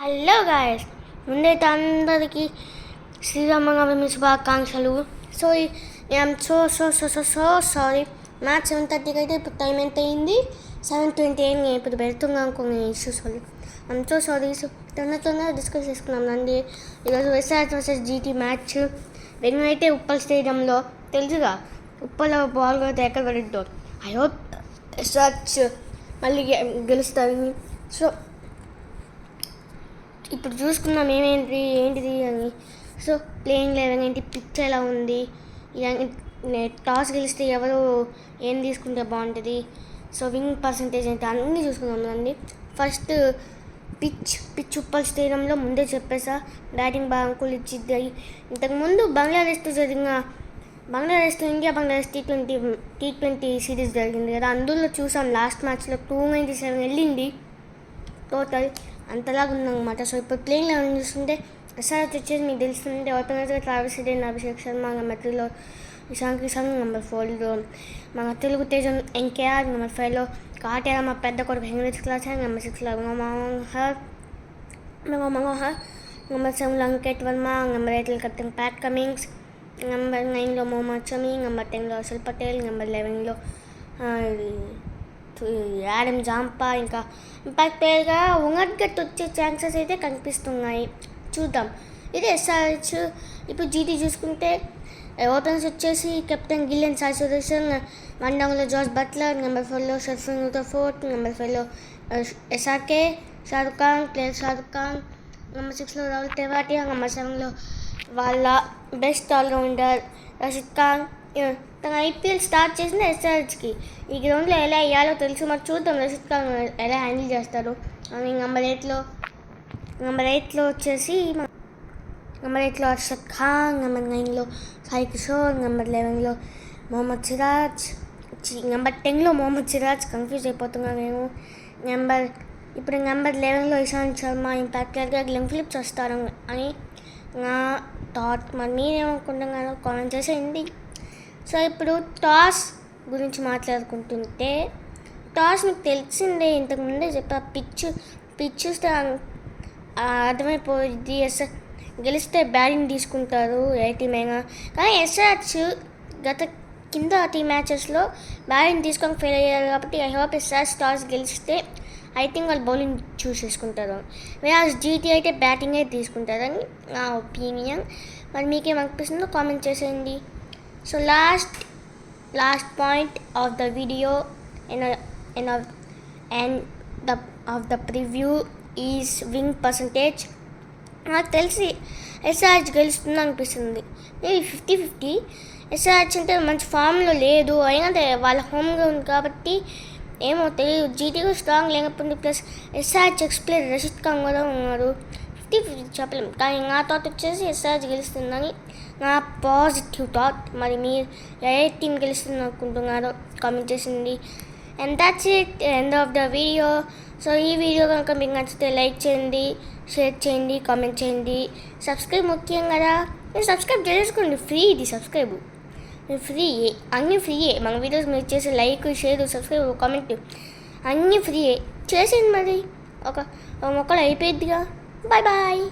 Hello guys, ముందైతే అందరికీ శ్రీరామనవమి శుభాకాంక్షలు. So I'm so sorry. Match 7:30కి అయితే ఇప్పుడు టైం ఎంత అయింది? 7:28. నేను ఇప్పుడు పెడుతున్నాను కొన్ని ఇష్యూస్ వల్ల. I'm so sorry. సో తొందరగా డిస్కస్ చేసుకున్నాం అండి. ఈరోజు ఎస్ఆర్హెచ్ వర్సెస్ జీటీ మ్యాచ్. వెన్ను అయితే ఉప్పల్ స్టేడియంలో, తెలుసుగా ఉప్పల్ బాల్ కూడా ఎక్కడ పడిద్దో. ఐ హోప్ ఎస్ఆర్హెచ్ మళ్ళీ గెలుస్తారని. సో ఇప్పుడు చూసుకుందాం ఏంటిది అని. సో ప్లేయింగ్ 11 ఏంటి, పిచ్ ఎలా ఉంది, టాస్ గెలిస్తే ఎవరు ఏం తీసుకుంటే బాగుంటుంది, సో విన్ పర్సంటేజ్ ఏంటి అన్నీ చూసుకుందాం అండి. ఫస్ట్ పిచ్ ఉప్పల్ స్టేడియంలో ముందే చెప్పేసా, బ్యాటింగ్ బాగా అంకులు ఇచ్చిద్ది. ఇంతకుముందు బంగ్లాదేశ్తో ఇండియా బంగ్లాదేశ్ టీ20 సిరీస్ జరిగింది కదా, అందులో చూసాం లాస్ట్ మ్యాచ్లో 297 వెళ్ళింది టోటల్, అంతలాగా ఉందన్నమాట. సో ఇప్పుడు ప్లేయింగ్ 11 చూస్తుంటే ఎస్ఆర్హెచ్ వచ్చేసి మీకు తెలుస్తుంది. ఓపెనర్స్గా Travis Head, Abhishek Sharma, number 3లో ఇషాన్ కిషన్, నెంబర్ 4లో మన తెలుగు తేజం ఎన్కేఆర్, నెంబర్ 5లో కాటేరా మా పెద్ద కొడుకు హెంగ్రిచ్ క్లాసర్, నెంబర్ 6లో మనోహర్, నెంబర్ 7లో అంకిత్ వర్మ, నెంబర్ 8లో కెప్టెన్ ప్యాట్ కమిన్స్, నెంబర్ 9లో మొహమ్మద్ షమి, నెంబర్ 10లో హర్షల్ పటేల్, నెంబర్ 11లో యాడమ్ జాంపా. ఇంకా ఇంపాక్ట్ ప్లేయర్గా ఉంగట్గట్ వచ్చే ఛాన్సెస్ అయితే కనిపిస్తున్నాయి, చూద్దాం. ఇది ఎస్ఆర్హెచ్. ఇప్పుడు జీటీ చూసుకుంటే ఓపెనర్స్ వచ్చేసి కెప్టెన్ గిల్లెన్ సాచురేషన్, 1 డౌన్లో జార్జ్ బట్లర్, నెంబర్ 4లో షర్ఫిన్ రూటర్ఫోర్డ్, నెంబర్ 5లో ఎస్ఆర్కే షారుఖ్ ఖాన్, నెంబర్ 6లో రాహుల్ తెవాటియా, నెంబర్ 7లో వాళ్ళ బెస్ట్ ఆల్రౌండర్ రషీద్ ఖాన్. తన ఐపీఎల్ స్టార్ట్ చేసిన ఎస్ఆర్హెచ్కి. ఈ గ్రౌండ్లో ఎలా వేయాలో తెలుసు, మరి చూద్దాం రషీద్ ఖాన్ ఎలా హ్యాండిల్ చేస్తారు. అని నెంబర్ 8లో వచ్చేసి హర్షద్ ఖాన్, నెంబర్ 9లో సాయి కిషోర్, నెంబర్ 11లో మొహమ్మద్ సిరాజ్, నెంబర్ 10లో మొహమ్మద్ సిరాజ్, కన్ఫ్యూజ్ అయిపోతున్నాను నేను. ఇప్పుడు నెంబర్ 11లో ఇషాంత్ శర్మ. ఇంపాక్ట్ ప్లేయర్గా గ్లెన్ ఫిలిప్స్ వస్తారు అని నా థాట్. మరి మీరేమనుకుంటున్నారో కామెంట్ చేసేయండి. సో ఇప్పుడు టాస్ గురించి మాట్లాడుకుంటుంటే, టాస్ మీకు తెలిసిందే, ఇంతకుముందే చెప్పా. పిచ్ చూస్తే అర్థమైపోయింది. గెలిస్తే బ్యాటింగ్ తీసుకుంటారు ఏ టీమ్ అయినా. కానీ ఎస్ఆర్హెచ్ గత కింద మ్యాచెస్లో బ్యాటింగ్ తీసుకొని ఫెయిల్ అయ్యారు కాబట్టి ఐ హోప్ ఎస్ఆర్హెచ్ టాస్ గెలిస్తే ఐ థింక్ వాళ్ళు బౌలింగ్ చూస్ చేసుకుంటారు. వేరే జీటీ అయితే బ్యాటింగే తీసుకుంటారని నా ఒపీనియన్. మరి మీకేమనిపిస్తుందో కామెంట్ చేసేయండి. So last point of the video and of the preview is win percentage. నాకు తెలిసి ఎస్ఆర్హెచ్ గెలుస్తుంది అనిపిస్తుంది. మేబీ 50-50. ఎస్ఆర్హెచ్ అంటే మంచి ఫామ్లో లేదు, అయినా వాళ్ళ హోమ్ గ్రౌండ్ కాబట్టి ఏమో తెలియదు. జీటీగా స్ట్రాంగ్ లేకపోతే ప్లస్ ఎస్ఆర్హెచ్ ఎక్స్ప్లేయర్ రషీద్ ఖాన్ కూడా ఉన్నారు. 50-50 చెప్పలేము, కానీ నా థాట్ వచ్చేసి ఎస్ఆర్హెచ్ గెలుస్తుందని నా పాజిటివ్ థాట్. మరి మీరు ఏ టీం గెలుస్తుంది అనుకుంటున్నారో కామెంట్ చేసింది. And that's it, end of the video. So ఈ వీడియో కనుక మీకు నచ్చితే లైక్ చేయండి, షేర్ చేయండి, కామెంట్ చేయండి. సబ్స్క్రైబ్ ముఖ్యం కదా, మీరు సబ్స్క్రైబ్ చేసుకోండి. ఫ్రీ, ఇది సబ్స్క్రైబ్ ఫ్రీ, అన్నీ ఫ్రీయే. మన వీడియోస్ మీరు చేసే లైక్, షేర్, సబ్స్క్రైబ్, కామెంట్ అన్నీ ఫ్రీయే చేసేయండి. మరి ఒక మొక్కలు అయిపోయిద్దిగా. బాయ్.